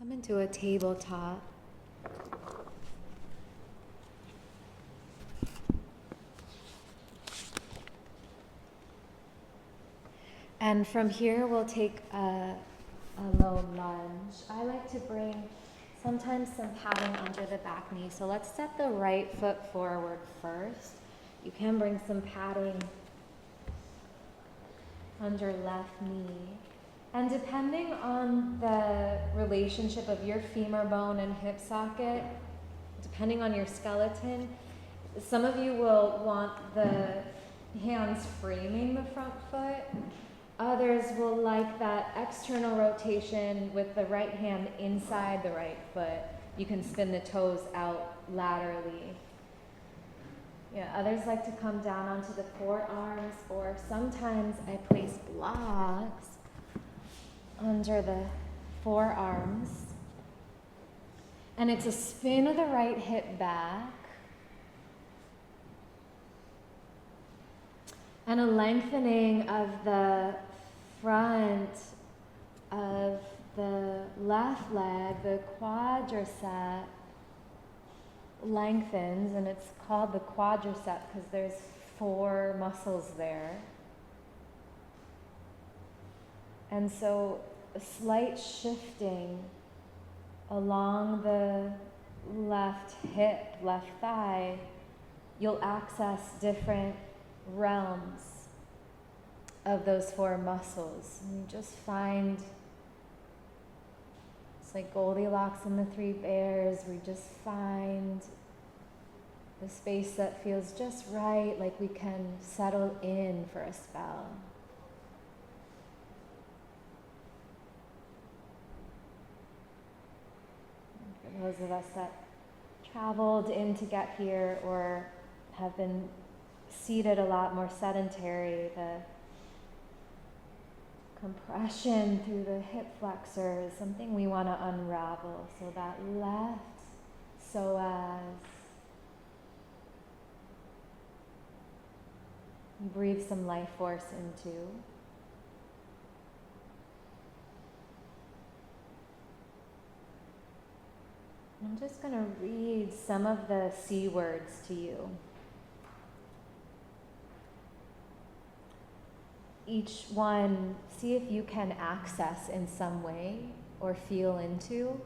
Come into a tabletop. And from here, we'll take a low lunge. I like to bring sometimes some padding under the back knee. So let's step the right foot forward first. You can bring some padding under left knee. And depending on the relationship of your femur bone and hip socket, depending on your skeleton, some of you will want the hands framing the front foot. Others will like that external rotation with the right hand inside the right foot. You can spin the toes out laterally. Yeah, others like to come down onto the forearms, or sometimes I place blocks under the forearms. And it's a spin of the right hip back and a lengthening of the front of the left leg. The quadricep lengthens, and it's called the quadricep because there's 4 muscles there. And so a slight shifting along the left hip, left thigh, you'll access different realms of those 4 muscles. And you just find, it's like Goldilocks and the 3 bears, we just find the space that feels just right, like we can settle in for a spell. For those of us that traveled in to get here or have been seated a lot more sedentary, the compression through the hip flexor is something we want to unravel. So that left psoas. Breathe some life force into. I'm just going to read some of the C words to you. Each one, see if you can access in some way or feel into.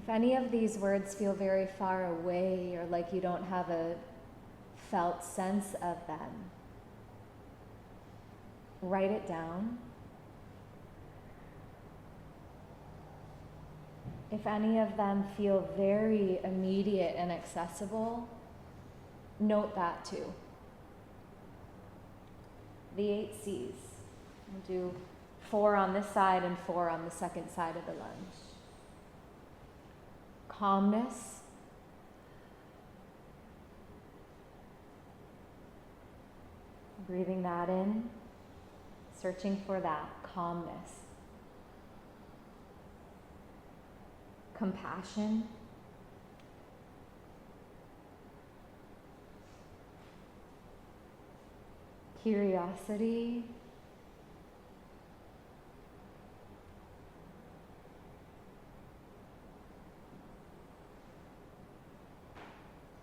If any of these words feel very far away or like you don't have a felt sense of them, write it down. If any of them feel very immediate and accessible, note that too. The 8 C's. We'll do 4 on this side and 4 on the second side of the lunge. Calmness. Breathing that in, searching for that calmness. Compassion. Curiosity.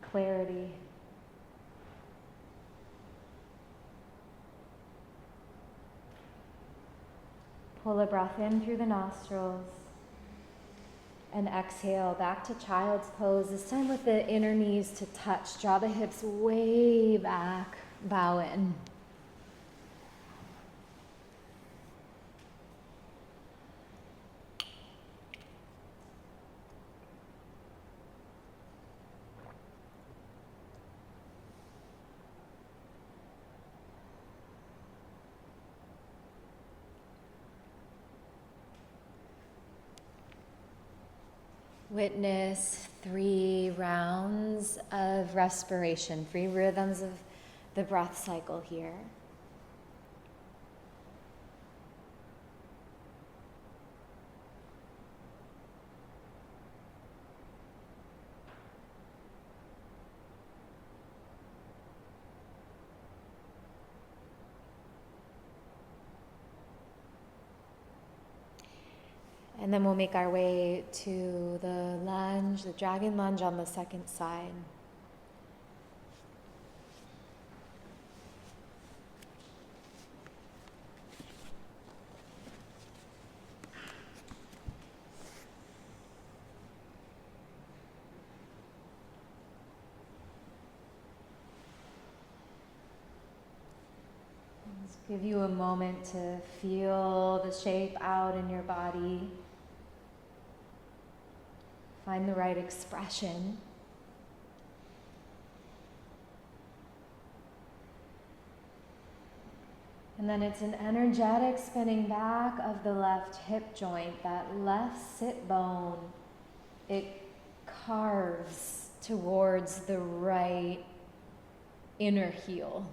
Clarity. Pull a breath in through the nostrils and exhale back to child's pose, this time with the inner knees to touch. Draw the hips way back, bow in. Witness 3 rounds of respiration, 3 rhythms of the breath cycle here. And then we'll make our way to the lunge, the dragon lunge on the second side. Just give you a moment to feel the shape out in your body. Find the right expression. And then it's an energetic spinning back of the left hip joint, that left sit bone. It carves towards the right inner heel.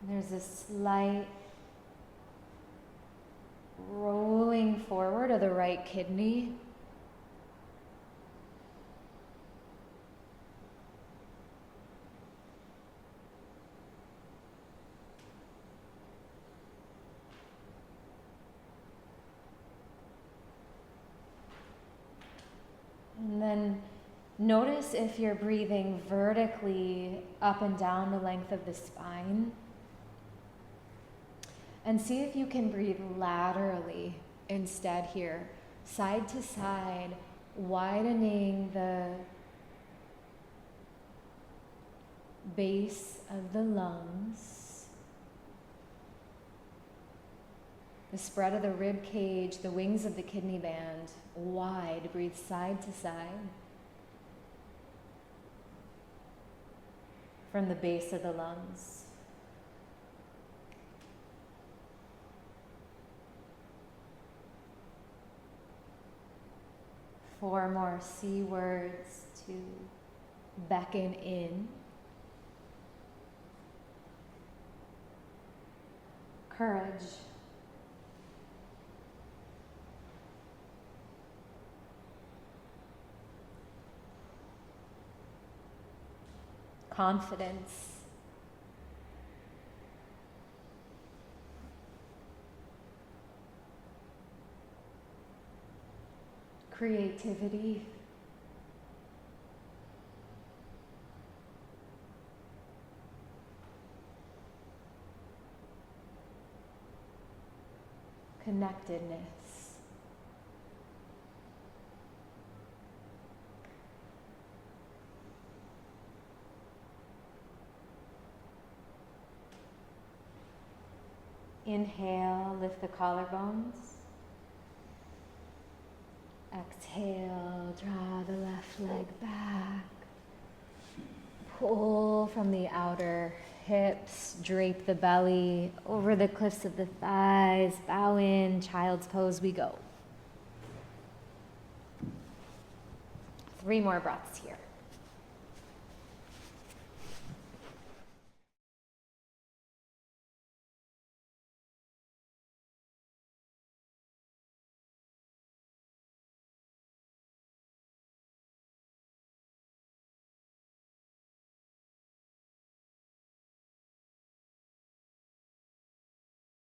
There's a slight rolling forward of the right kidney. And then notice if you're breathing vertically up and down the length of the spine. And see if you can breathe laterally instead here, side to side, widening the base of the lungs, the spread of the rib cage, the wings of the kidney band, wide. Breathe side to side. From the base of the lungs. 4 more C words to beckon in. Courage. Confidence. Creativity. Connectedness. Inhale, lift the collarbones. Exhale, draw the left leg back. Pull from the outer hips, drape the belly over the cliffs of the thighs, bow in, child's pose, we go. 3 more breaths here.